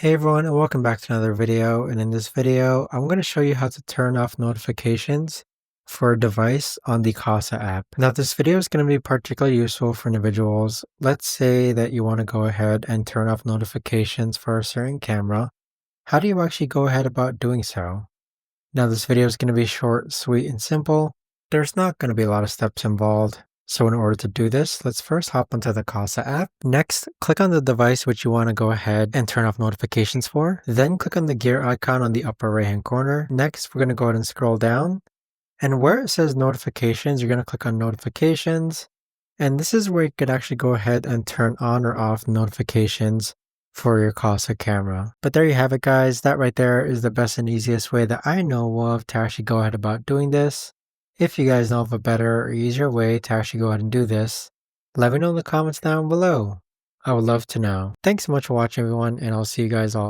Hey everyone, and welcome back to another video. And in this video, I'm going to show you how to turn off notifications for a device on the Kasa app. Now, this video is going to be particularly useful for individuals. Let's say that you want to go ahead and turn off notifications for a certain camera. How do you actually go ahead about doing so? Now, this video is going to be short, sweet, and simple. There's not going to be a lot of steps involved. So in order to do this, let's first hop onto the Kasa app. Next, click on the device which you want to go ahead and turn off notifications for. Then click on the gear icon on the upper right hand corner. Next, we're going to go ahead and scroll down. And where it says notifications, you're going to click on notifications. And this is where you could actually go ahead and turn on or off notifications for your Kasa camera. But there you have it, guys. That right there is the best and easiest way that I know of to actually go ahead about doing this. If you guys know of a better or easier way to actually go ahead and do this, let me know in the comments down below. I would love to know. Thanks so much for watching, everyone, and I'll see you guys all.